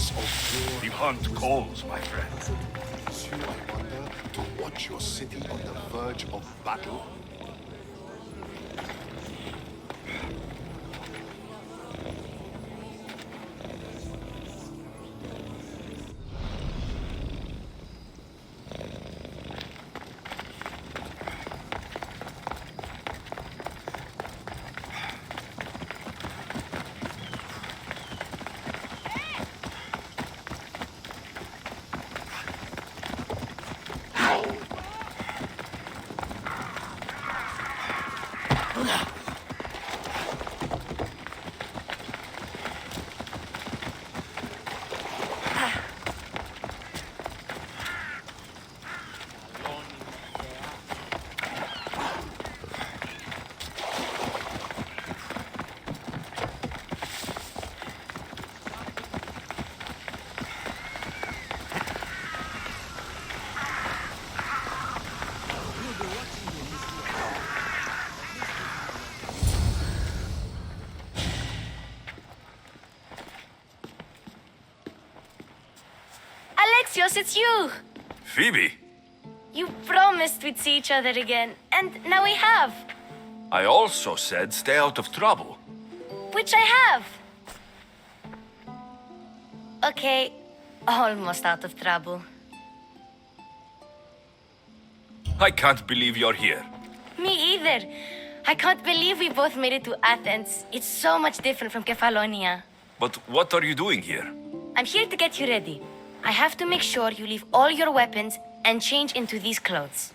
success of The hunt calls, my friend. you, I wonder, to watch your city on the verge of battle? Alexios, it's you! Phoebe, You promised we'd see each other again, and now we have. I also said stay out of trouble. Which I have. Okay, almost out of trouble. I can't believe you're here. Me either. I can't believe we both made it to Athens. It's so much different from Kefalonia. But what are you doing here? I'm here to get you ready. I have to make sure you leave all your weapons and change into these clothes.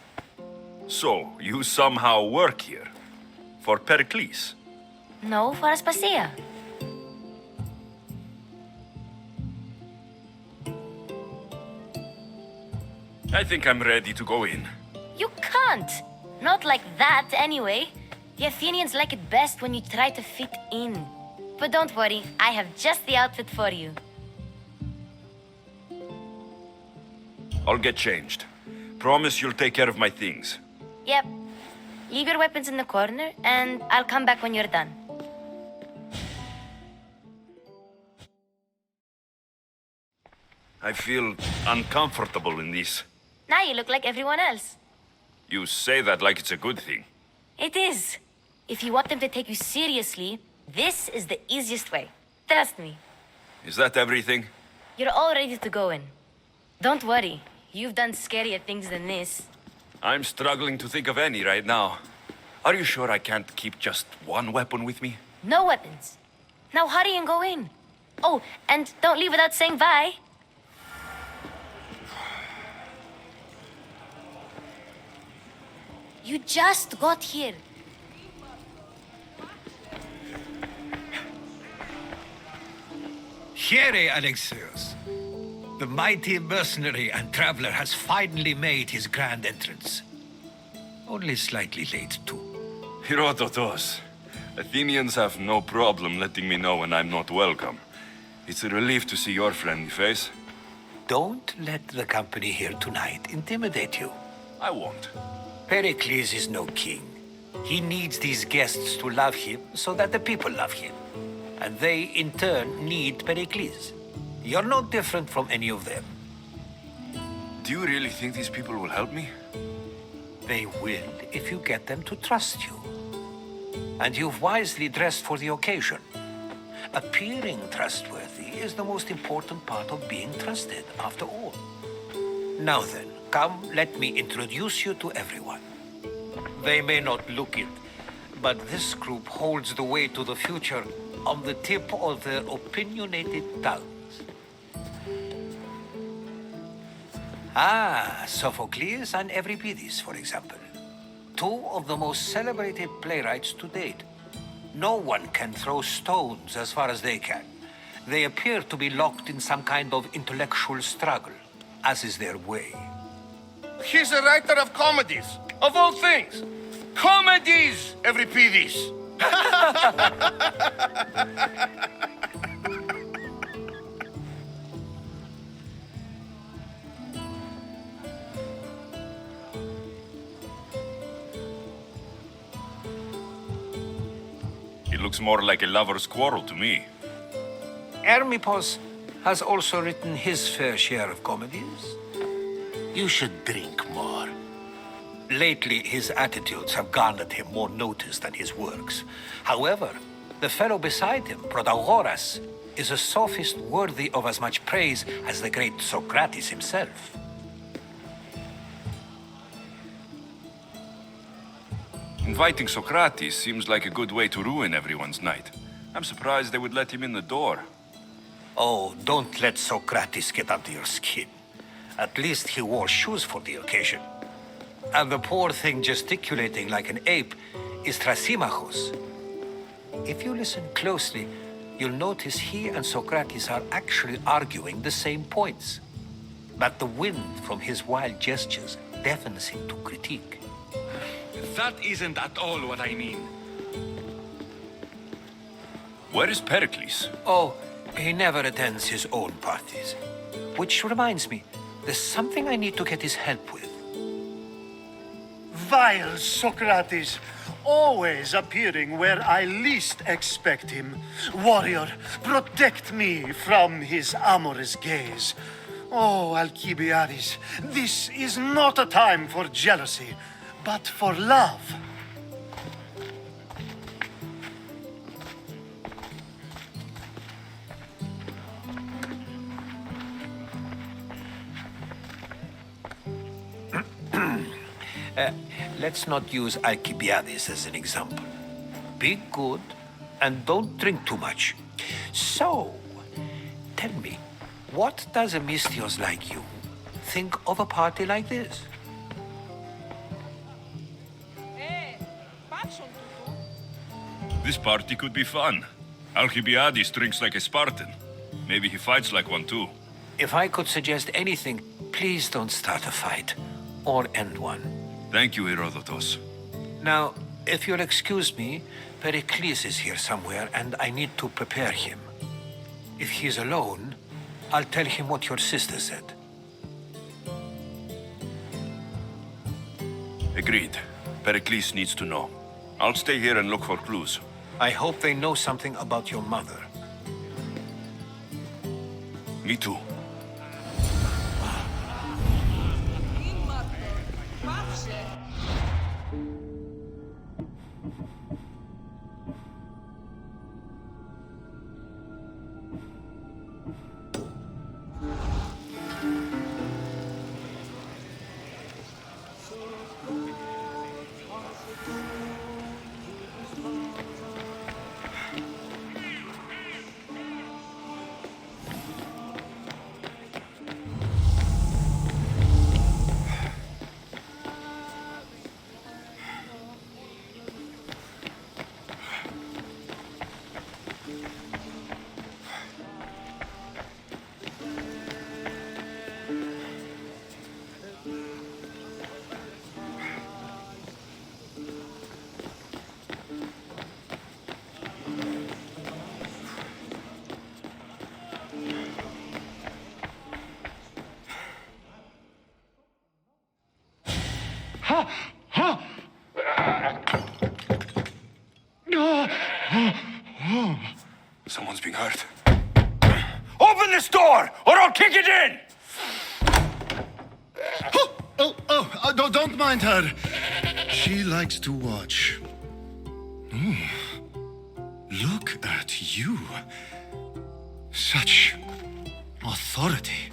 So, you somehow work here? For Pericles? No, for Aspasia. I think I'm ready to go in. You can't. Not like that, anyway. The Athenians like it best when you try to fit in. But don't worry, I have just the outfit for you. I'll get changed. Promise you'll take care of my things. Yep. Leave your weapons in the corner, and I'll come back when you're done. I feel uncomfortable in this. Now you look like everyone else. You say that like it's a good thing. It is. If you want them to take you seriously, this is the easiest way. Trust me. Is that everything? You're all ready to go in. Don't worry. You've done scarier things than this. I'm struggling to think of any right now. Are you sure I can't keep just one weapon with me? No weapons. Now hurry and go in. Oh, and don't leave without saying bye. You just got here. Here, Alexios. The mighty mercenary and traveler has finally made his grand entrance. Only slightly late, too. Herodotos. Athenians have no problem letting me know when I'm not welcome. It's a relief to see your friendly face. Don't let the company here tonight intimidate you. I won't. Pericles is no king. He needs these guests to love him so that the people love him. And they, in turn, need Pericles. You're no different from any of them. Do you really think these people will help me? They will if you get them to trust you. And you've wisely dressed for the occasion. Appearing trustworthy is the most important part of being trusted, after all. Now then, come, let me introduce you to everyone. They may not look it, but this group holds the way to the future on the tip of their opinionated tongues. Ah, Sophocles and Euripides, for example. Two of the most celebrated playwrights to date. No one can throw stones as far as they can. They appear to be locked in some kind of intellectual struggle, as is their way. He's a writer of comedies, of all things. Comedies, Euripides. It looks more like a lover's quarrel to me. Hermippos, has also written his fair share of comedies. You should drink more. Lately, his attitudes have garnered him more notice than his works. However, the fellow beside him, Protagoras, is a sophist worthy of as much praise as the great Socrates himself. Inviting Socrates seems like a good way to ruin everyone's night. I'm surprised they would let him in the door. Oh, don't let Socrates get under your skin. At least he wore shoes for the occasion. And the poor thing gesticulating like an ape is Thrasymachos. If you listen closely, you'll notice he and Socrates are actually arguing the same points. But the wind from his wild gestures deafens him to critique. That isn't at all what I mean. Where is Pericles? Oh, he never attends his own parties. Which reminds me, there's something I need to get his help with. Vile Socrates, always appearing where I least expect him. Warrior, protect me from his amorous gaze. Oh, Alcibiades, this is not a time for jealousy, but for love. Let's not use Alcibiades as an example. Be good and don't drink too much. So, tell me, what does a misthios like you think of a party like this? This party could be fun. Alcibiades drinks like a Spartan. Maybe he fights like one too. If I could suggest anything, please don't start a fight or end one. Thank you, Herodotus. Now, if you'll excuse me, Pericles is here somewhere and I need to prepare him. If he's alone, I'll tell him what your sister said. Agreed. Pericles needs to know. I'll stay here and look for clues. I hope they know something about your mother. Me too. Someone's being hurt. Open this door, or I'll kick it in! Don't mind her. She likes to watch. Look at you. Such authority.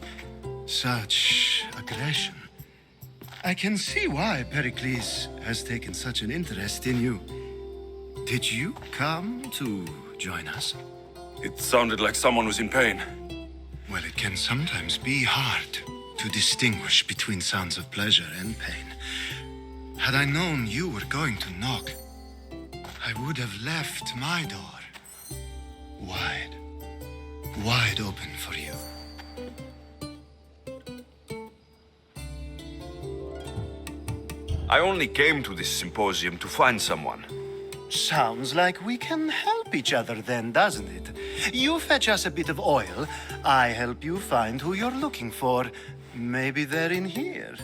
Such aggression. I can see why Pericles has taken such an interest in you. Did you come to join us? It sounded like someone was in pain. Well, it can sometimes be hard to distinguish between sounds of pleasure and pain. Had I known you were going to knock, I would have left my door wide open for you. I only came to this symposium to find someone. Sounds like we can help each other then, doesn't it? You fetch us a bit of oil, I help you find who you're looking for. Maybe they're in here.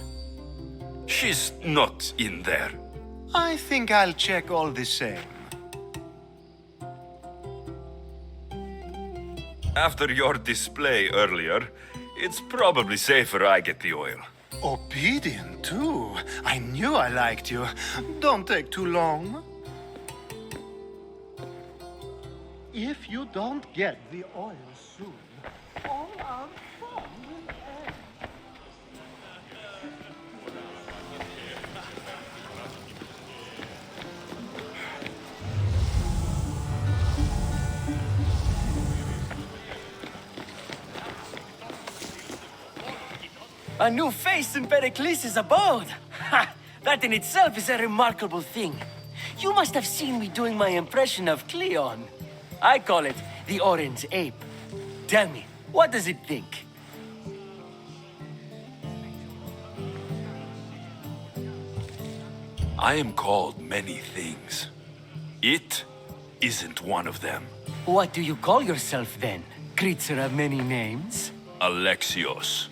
She's not in there. I think I'll check all the same. After your display earlier, it's probably safer I get the oil. Obedient, too. I knew I liked you. Don't take too long. If you don't get the oil soon, all our fun will end. A new face in Pericles' abode! Ha! That in itself is a remarkable thing. You must have seen me doing my impression of Cleon. I call it the Orange Ape. Tell me, what does it think? I am called many things. It isn't one of them. What do you call yourself then? Creature of many names? Alexios.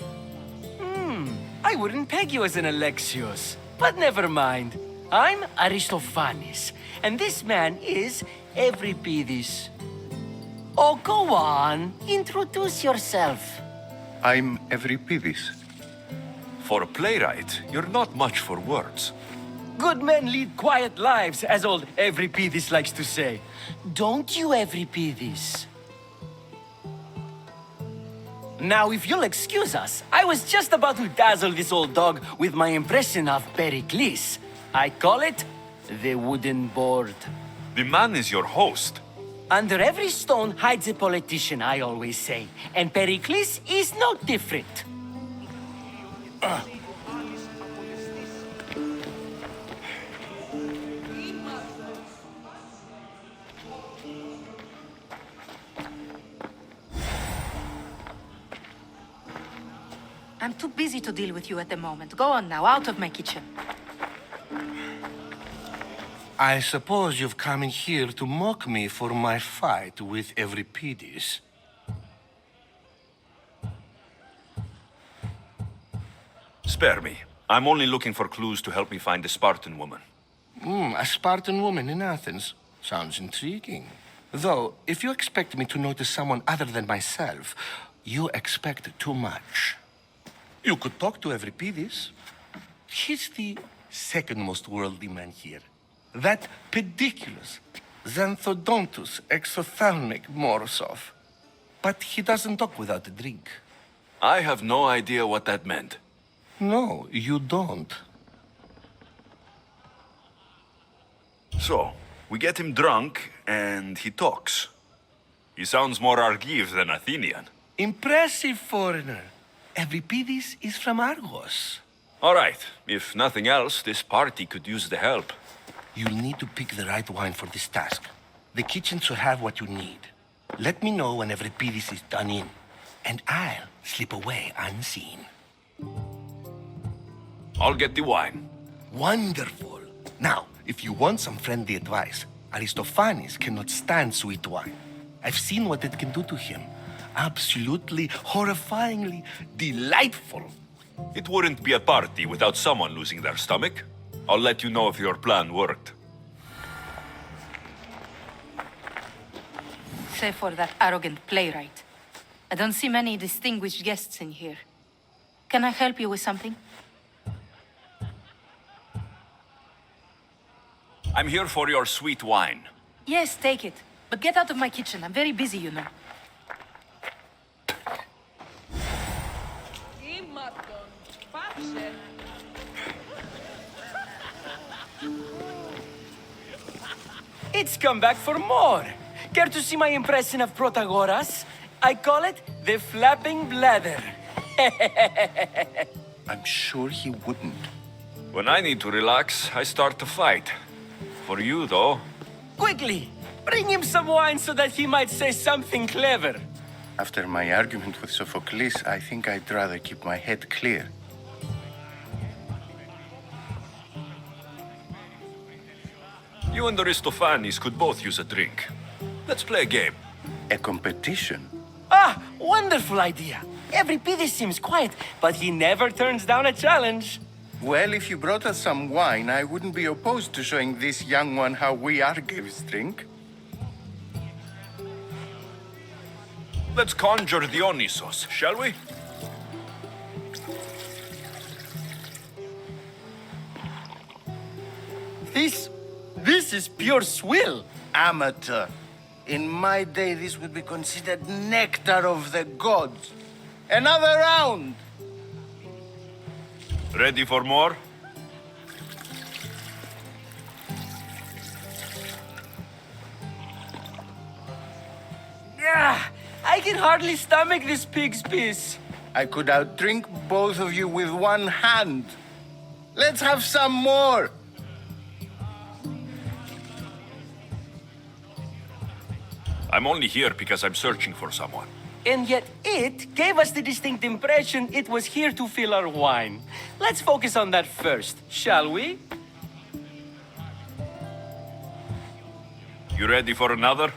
I wouldn't peg you as an Alexios, but never mind. I'm Aristophanes, and this man is Euripides. Oh, go on. Introduce yourself. I'm Euripides. For a playwright, you're not much for words. Good men lead quiet lives, as old Euripides likes to say. Don't you, Euripides? Now, if you'll excuse us, I was just about to dazzle this old dog with my impression of Pericles. I call it the wooden board. The man is your host. Under every stone hides a politician, I always say. And Pericles is no different. I'm too busy to deal with you at the moment. Go on now, out of my kitchen. I suppose you've come in here to mock me for my fight with Euripides. Spare me. I'm only looking for clues to help me find a Spartan woman. A Spartan woman in Athens. Sounds intriguing. Though, if you expect me to notice someone other than myself, you expect too much. You could talk to Euripides. He's the second most worldly man here. That pediculous, xanthodontus, exophthalmic Morosov. But he doesn't talk without a drink. I have no idea what that meant. No, you don't. So, we get him drunk, and he talks. He sounds more Argive than Athenian. Impressive foreigner. Euripides is from Argos. All right, if nothing else, this party could use the help. You'll need to pick the right wine for this task. The kitchen should have what you need. Let me know when Euripides is done in, and I'll slip away unseen. I'll get the wine. Wonderful. Now, if you want some friendly advice, Aristophanes cannot stand sweet wine. I've seen what it can do to him. Absolutely, horrifyingly delightful. It wouldn't be a party without someone losing their stomach. I'll let you know if your plan worked. Save for that arrogant playwright. I don't see many distinguished guests in here. Can I help you with something? I'm here for your sweet wine. Yes, take it. But get out of my kitchen. I'm very busy, you know. It's come back for more. Care to see my impression of Protagoras? I call it the flapping bladder. I'm sure he wouldn't. When I need to relax, I start to fight. For you, though, Quickly, bring him some wine so that he might say something clever. After my argument with Sophocles, I think I'd rather keep my head clear. you and Aristophanes could both use a drink. Let's play a game. A competition? Ah, wonderful idea. Euripides seems quiet, but he never turns down a challenge. Well, if you brought us some wine, I wouldn't be opposed to showing this young one how we Argives drink. Let's conjure Dionysos, shall we? This is pure swill. Amateur. In my day, this would be considered nectar of the gods. Another round! Ready for more? I can hardly stomach this pig's piss. I could outdrink both of you with one hand. Let's have some more! I'm only here because I'm searching for someone. And yet it gave us the distinct impression it was here to fill our wine. Let's focus on that first, shall we? You ready for another?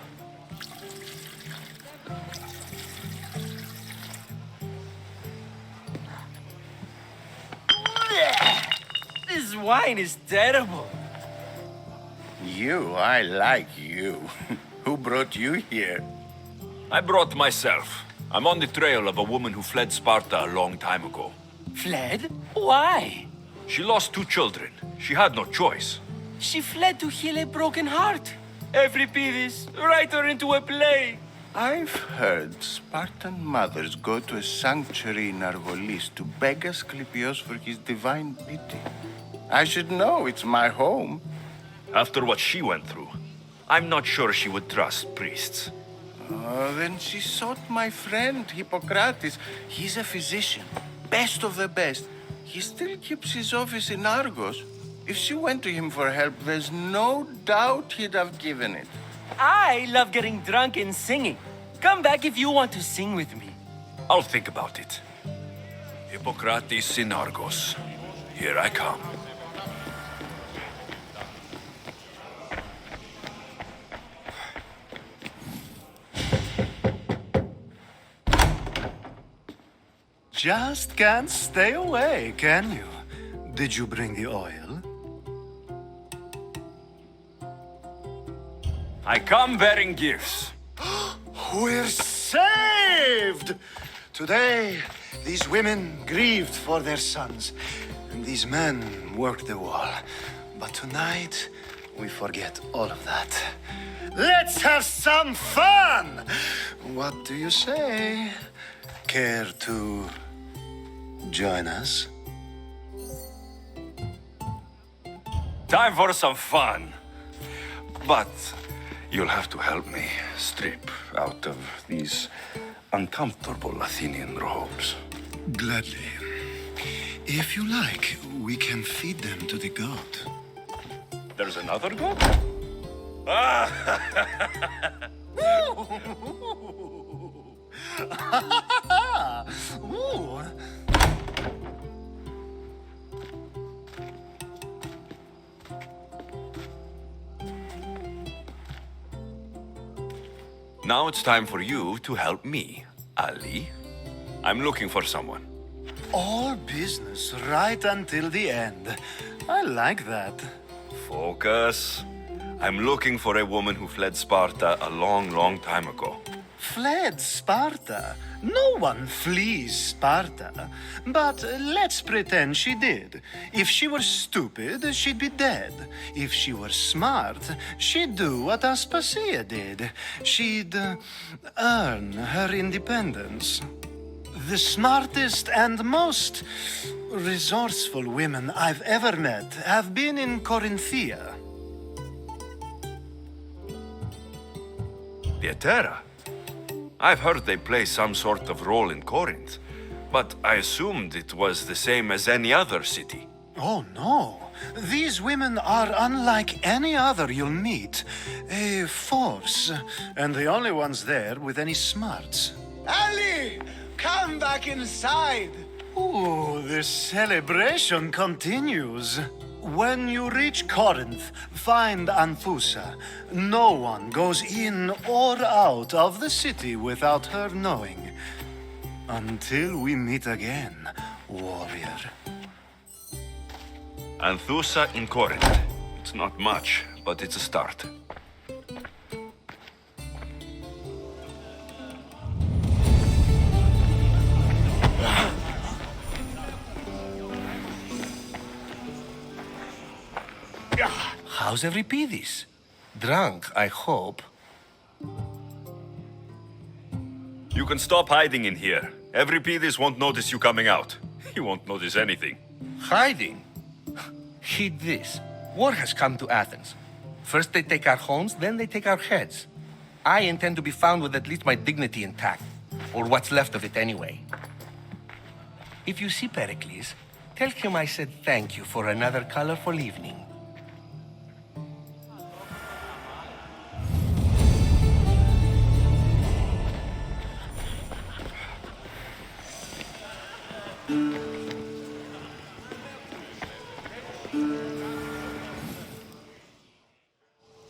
This wine is terrible. I like you. Who brought you here? I brought myself. I'm on the trail of a woman who fled Sparta a long time ago. Fled? Why? She lost 2 children. She had no choice. She fled to heal a broken heart. Every this, write her into a play. I've heard Spartan mothers go to a sanctuary in Argolis to beg Asclepios for his divine pity. I should know, it's my home. After what she went through, I'm not sure she would trust priests. Then she sought my friend, Hippocrates. He's a physician, best of the best. He still keeps his office in Argos. If she went to him for help, there's no doubt he'd have given it. I love getting drunk and singing. Come back if you want to sing with me. I'll think about it. Hippocrates in Argos. Here I come. Just can't stay away, can you? Did you bring the oil? I come bearing gifts. We're saved! Today, these women grieved for their sons, and these men worked the wall. But tonight, we forget all of that. Let's have some fun! What do you say? Care to join us? Time for some fun. But you'll have to help me strip out of these uncomfortable Athenian robes. Gladly. If you like, we can feed them to the god. There's another god? Ooh. Now it's time for you to help me, Ali. I'm looking for someone. All business right until the end. I like that. Focus. I'm looking for a woman who fled Sparta a long, long time ago. Fled Sparta? No one flees Sparta. But let's pretend she did. If she were stupid, she'd be dead. If she were smart, she'd do what Aspasia did. She'd earn her independence. The smartest and most resourceful women I've ever met have been in Corinthia. Pietera? I've heard they play some sort of role in Corinth, but I assumed it was the same as any other city. Oh, no. These women are unlike any other you'll meet. A force, and the only ones there with any smarts. Ali! Come back inside! Ooh, the celebration continues. When you reach Corinth, find Anthusa. No one goes in or out of the city without her knowing. Until we meet again, warrior. Anthusa in Corinth. It's not much, but it's a start. How's Euripides? Drunk, I hope. You can stop hiding in here. Euripides won't notice you coming out. He won't notice anything. Hiding? Heed this. War has come to Athens. First they take our homes, then they take our heads. I intend to be found with at least my dignity intact. Or what's left of it anyway. If you see Pericles, tell him I said thank you for another colorful evening.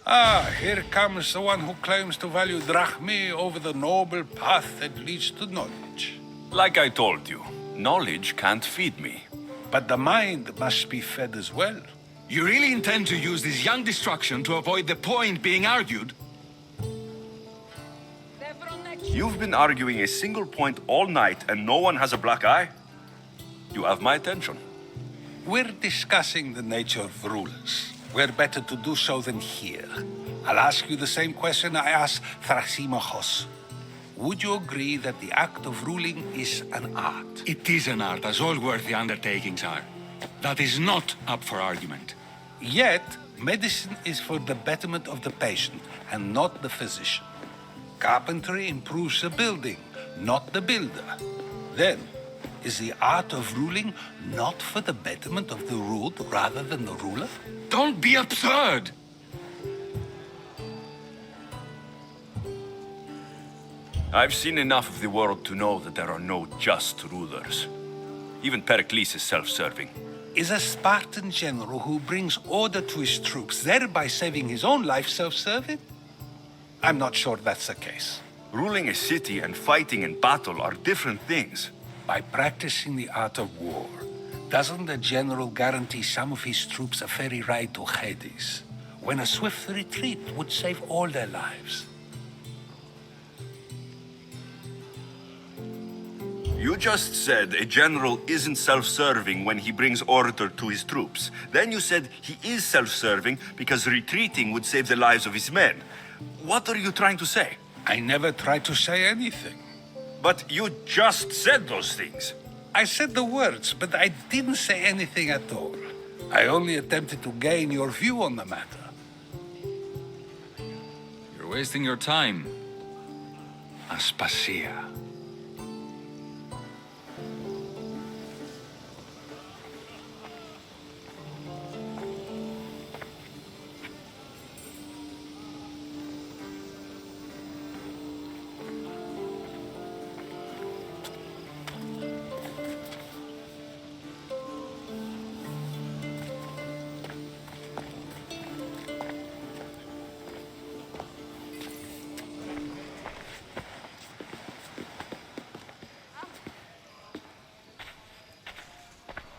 Ah, here comes the one who claims to value drachmae over the noble path that leads to knowledge. Like I told you, knowledge can't feed me. But the mind must be fed as well. You really intend to use this young destruction to avoid the point being argued? You've been arguing a single point all night and no one has a black eye? You have my attention. We're discussing the nature of rulers. Where better to do so than here? I'll ask you the same question I asked Thrasymachos. Would you agree that the act of ruling is an art? It is an art, as all worthy undertakings are. That is not up for argument. Yet, medicine is for the betterment of the patient and not the physician. Carpentry improves the building, not the builder. Then, is the art of ruling not for the betterment of the ruled rather than the ruler? Don't be absurd! I've seen enough of the world to know that there are no just rulers. Even Pericles is self-serving. Is a Spartan general who brings order to his troops, thereby saving his own life, self-serving? I'm not sure that's the case. Ruling a city and fighting in battle are different things. By practicing the art of war, doesn't the general guarantee some of his troops a ferry ride to Hades, when a swift retreat would save all their lives? You just said a general isn't self-serving when he brings order to his troops. Then you said he is self-serving because retreating would save the lives of his men. What are you trying to say? I never tried to say anything. But you just said those things. I said the words, but I didn't say anything at all. I only attempted to gain your view on the matter. You're wasting your time. Aspasia.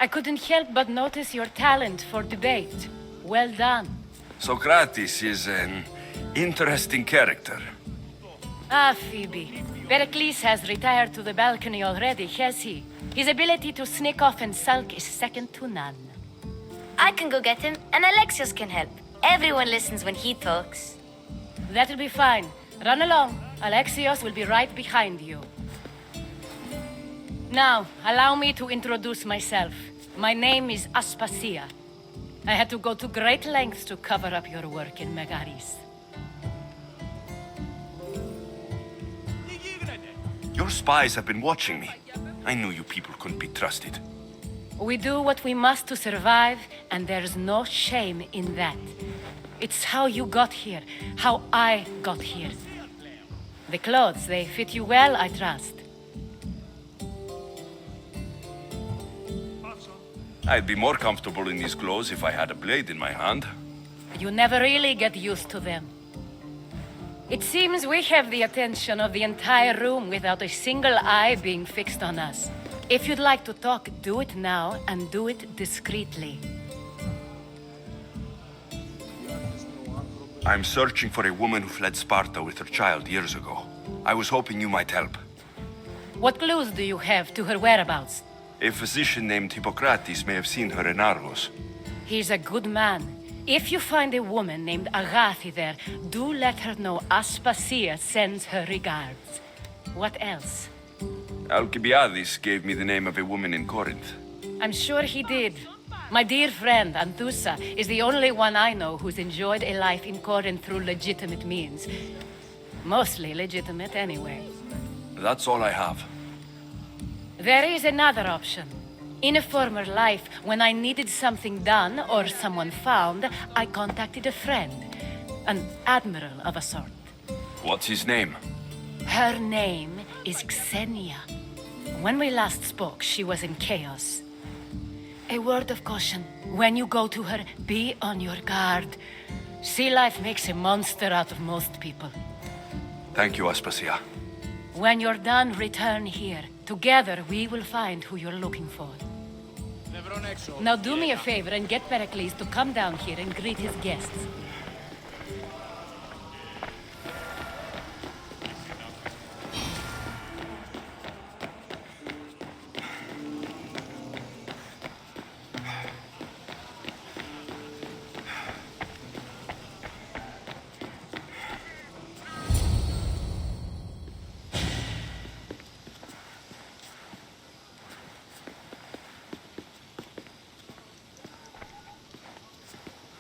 I couldn't help but notice your talent for debate. Well done. Socrates is an interesting character. Ah, Phoebe. Pericles has retired to the balcony already, has he? His ability to sneak off and sulk is second to none. I can go get him, and Alexios can help. Everyone listens when he talks. That'll be fine. Run along. Alexios will be right behind you. Now, allow me to introduce myself. My name is Aspasia. I had to go to great lengths to cover up your work in Megaris. Your spies have been watching me. I knew you people couldn't be trusted. We do what we must to survive, and there's no shame in that. It's how you got here, how I got here. The clothes, they fit you well, I trust. I'd be more comfortable in these clothes if I had a blade in my hand. You never really get used to them. It seems we have the attention of the entire room without a single eye being fixed on us. If you'd like to talk, do it now, and do it discreetly. I'm searching for a woman who fled Sparta with her child years ago. I was hoping you might help. What clues do you have to her whereabouts? A physician named Hippocrates may have seen her in Argos. He's a good man. If you find a woman named Agathi there, do let her know Aspasia sends her regards. What else? Alcibiades gave me the name of a woman in Corinth. I'm sure he did. My dear friend, Anthusa, is the only one I know who's enjoyed a life in Corinth through legitimate means. Mostly legitimate, anyway. That's all I have. There is another option. In a former life, when I needed something done or someone found, I contacted a friend. An admiral of a sort. What's his name? Her name is Xenia. When we last spoke, she was in chaos. A word of caution. When you go to her, be on your guard. Sea life makes a monster out of most people. Thank you, Aspasia. When you're done, return here. Together, we will find who you're looking for. Now do me a favor and get Pericles to come down here and greet his guests.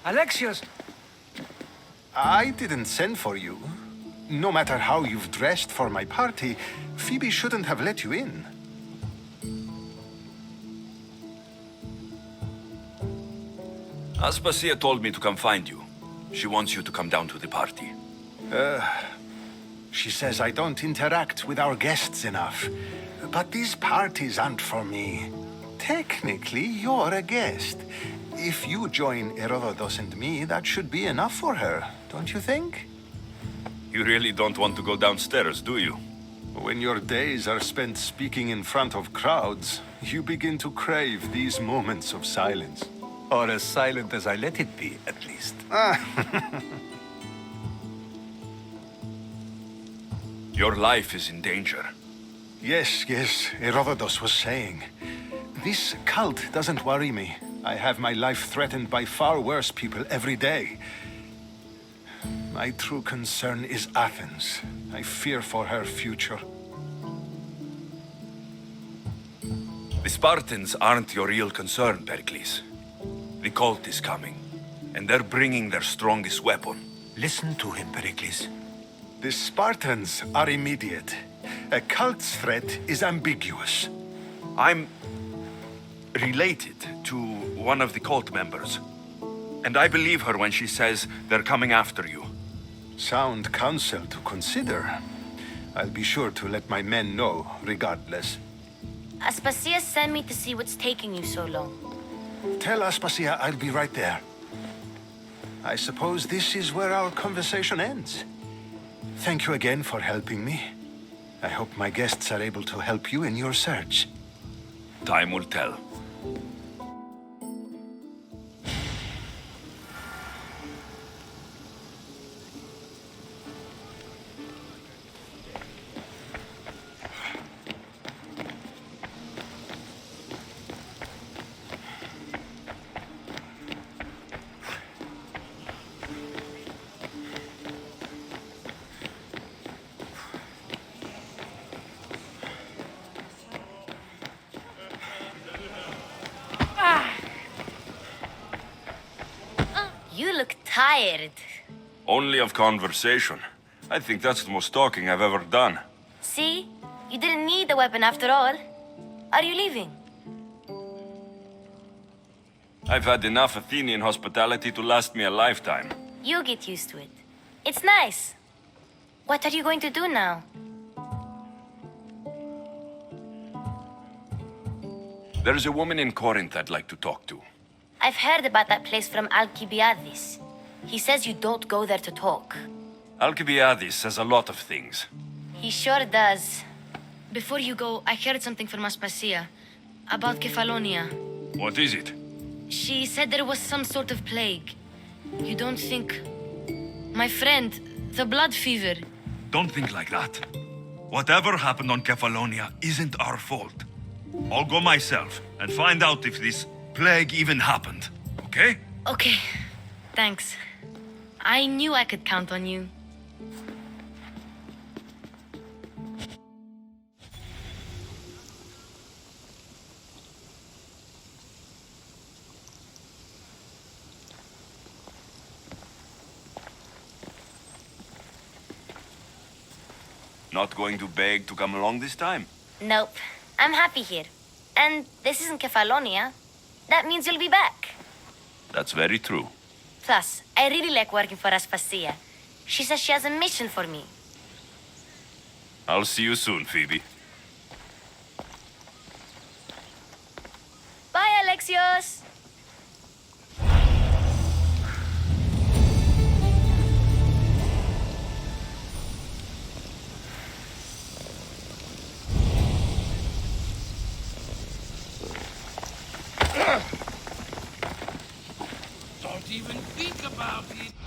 Alexios! I didn't send for you. No matter how you've dressed for my party, Phoebe shouldn't have let you in. Aspasia told me to come find you. She wants you to come down to the party. She says I don't interact with our guests enough. But these parties aren't for me. Technically, you're a guest. If you join Herodotus and me, that should be enough for her, don't you think? You really don't want to go downstairs, do you? When your days are spent speaking in front of crowds, you begin to crave these moments of silence. Or as silent as I let it be, at least. Your life is in danger. Yes, Herodotus was saying. This cult doesn't worry me. I have my life threatened by far worse people every day. My true concern is Athens. I fear for her future. The Spartans aren't your real concern, Pericles. The cult is coming, and they're bringing their strongest weapon. Listen to him, Pericles. The Spartans are immediate. A cult's threat is ambiguous. I'm related to one of the cult members, and I believe her when she says they're coming after you. Sound counsel to consider. I'll be sure to let my men know, regardless. Aspasia sent me to see what's taking you so long. Tell Aspasia I'll be right there. I suppose this is where our conversation ends. Thank you again for helping me. I hope my guests are able to help you in your search. Time will tell. You look tired. Only of conversation. I think that's the most talking I've ever done. See? You didn't need the weapon after all. Are you leaving? I've had enough Athenian hospitality to last me a lifetime. You get used to it. It's nice. What are you going to do now? There's a woman in Corinth I'd like to talk to. I've heard about that place from Alcibiades. He says you don't go there to talk. Alcibiades says a lot of things. He sure does. Before you go, I heard something from Aspasia about Kefalonia. What is it? She said there was some sort of plague. You don't think... My friend, the blood fever. Don't think like that. Whatever happened on Kefalonia isn't our fault. I'll go myself and find out if this plague even happened, okay? Okay. Thanks. I knew I could count on you. Not going to beg to come along this time? Nope. I'm happy here. And this isn't Kefalonia. That means you'll be back. That's very true. Plus, I really like working for Aspasia. She says she has a mission for me. I'll see you soon, Phoebe. Bye, Alexios! Don't even think about it.